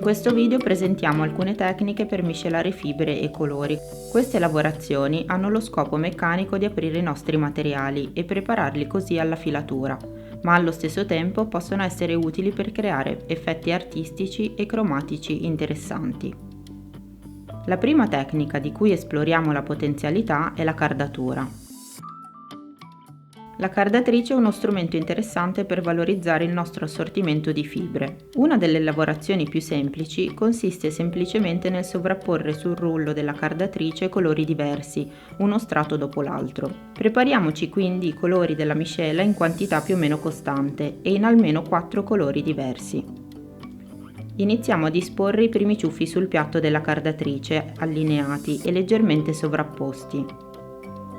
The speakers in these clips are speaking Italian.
questo video presentiamo alcune tecniche per miscelare fibre e colori. Queste lavorazioni hanno lo scopo meccanico di aprire i nostri materiali e prepararli così alla filatura, ma allo stesso tempo possono essere utili per creare effetti artistici e cromatici interessanti. La prima tecnica di cui esploriamo la potenzialità è la cardatura. La cardatrice è uno strumento interessante per valorizzare il nostro assortimento di fibre. Una delle lavorazioni più semplici consiste semplicemente nel sovrapporre sul rullo della cardatrice colori diversi, uno strato dopo l'altro. Prepariamoci quindi i colori della miscela in quantità più o meno costante e in almeno 4 colori diversi. Iniziamo a disporre i primi ciuffi sul piatto della cardatrice, allineati e leggermente sovrapposti.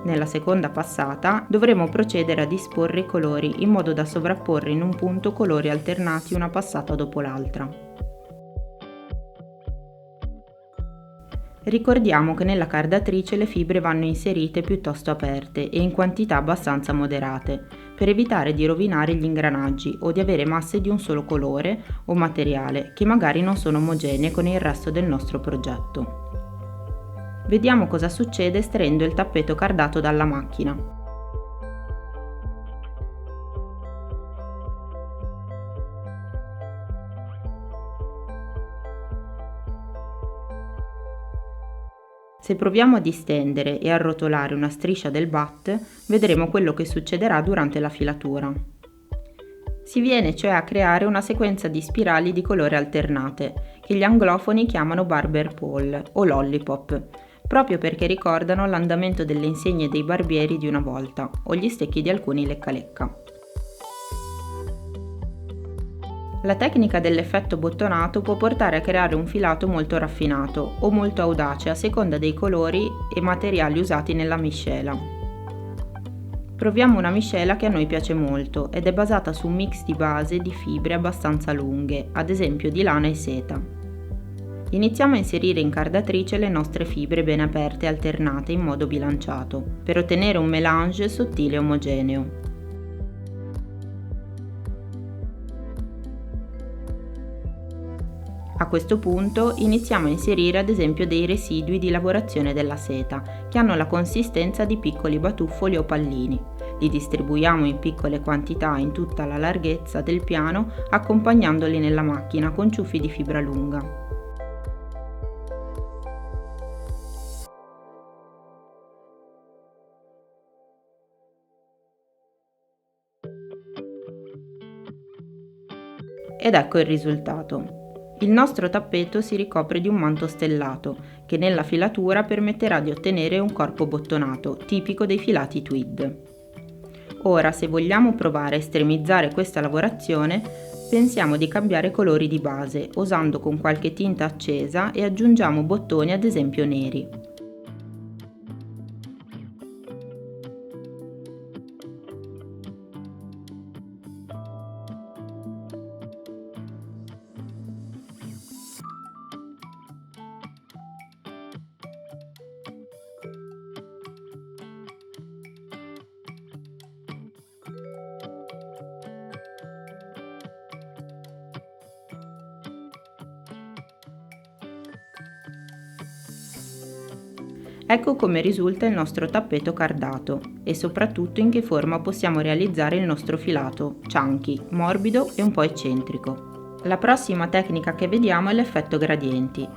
Nella seconda passata dovremo procedere a disporre i colori in modo da sovrapporre in un punto colori alternati una passata dopo l'altra. Ricordiamo che nella cardatrice le fibre vanno inserite piuttosto aperte e in quantità abbastanza moderate, per evitare di rovinare gli ingranaggi o di avere masse di un solo colore o materiale che magari non sono omogenee con il resto del nostro progetto. Vediamo cosa succede estraendo il tappeto cardato dalla macchina. Se proviamo a distendere e arrotolare una striscia del batt, vedremo quello che succederà durante la filatura. Si viene cioè a creare una sequenza di spirali di colore alternate, che gli anglofoni chiamano barber pole o lollipop, proprio perché ricordano l'andamento delle insegne dei barbieri di una volta o gli stecchi di alcuni lecca-lecca. La tecnica dell'effetto bottonato può portare a creare un filato molto raffinato o molto audace a seconda dei colori e materiali usati nella miscela. Proviamo una miscela che a noi piace molto ed è basata su un mix di base di fibre abbastanza lunghe, ad esempio di lana e seta. Iniziamo a inserire in cardatrice le nostre fibre ben aperte e alternate in modo bilanciato, per ottenere un mélange sottile e omogeneo. A questo punto iniziamo a inserire ad esempio dei residui di lavorazione della seta, che hanno la consistenza di piccoli batuffoli o pallini. Li distribuiamo in piccole quantità in tutta la larghezza del piano, accompagnandoli nella macchina con ciuffi di fibra lunga. Ed ecco il risultato. Il nostro tappeto si ricopre di un manto stellato, che nella filatura permetterà di ottenere un corpo bottonato, tipico dei filati tweed. Ora, se vogliamo provare a estremizzare questa lavorazione, pensiamo di cambiare colori di base, usando con qualche tinta accesa e aggiungiamo bottoni ad esempio neri. Ecco come risulta il nostro tappeto cardato e soprattutto in che forma possiamo realizzare il nostro filato, chunky, morbido e un po' eccentrico. La prossima tecnica che vediamo è l'effetto gradienti.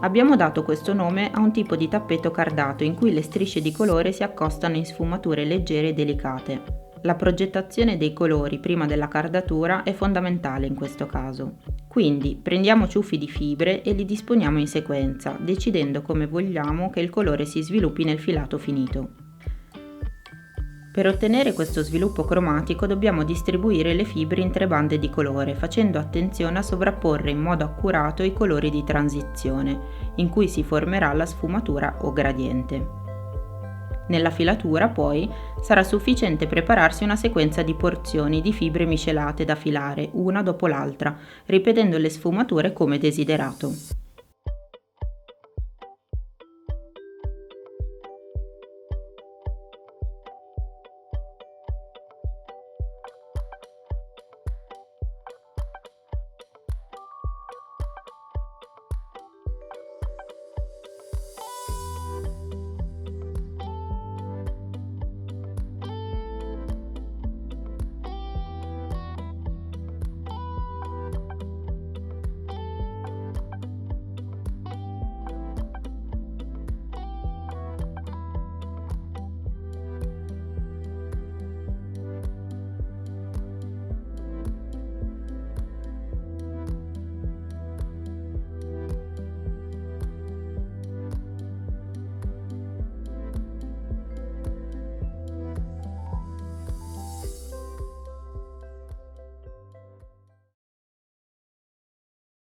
Abbiamo dato questo nome a un tipo di tappeto cardato in cui le strisce di colore si accostano in sfumature leggere e delicate. La progettazione dei colori prima della cardatura è fondamentale in questo caso. Quindi prendiamo ciuffi di fibre e li disponiamo in sequenza, decidendo come vogliamo che il colore si sviluppi nel filato finito. Per ottenere questo sviluppo cromatico dobbiamo distribuire le fibre in 3 bande di colore, facendo attenzione a sovrapporre in modo accurato i colori di transizione, in cui si formerà la sfumatura o gradiente. Nella filatura, poi, sarà sufficiente prepararsi una sequenza di porzioni di fibre miscelate da filare una dopo l'altra, ripetendo le sfumature come desiderato.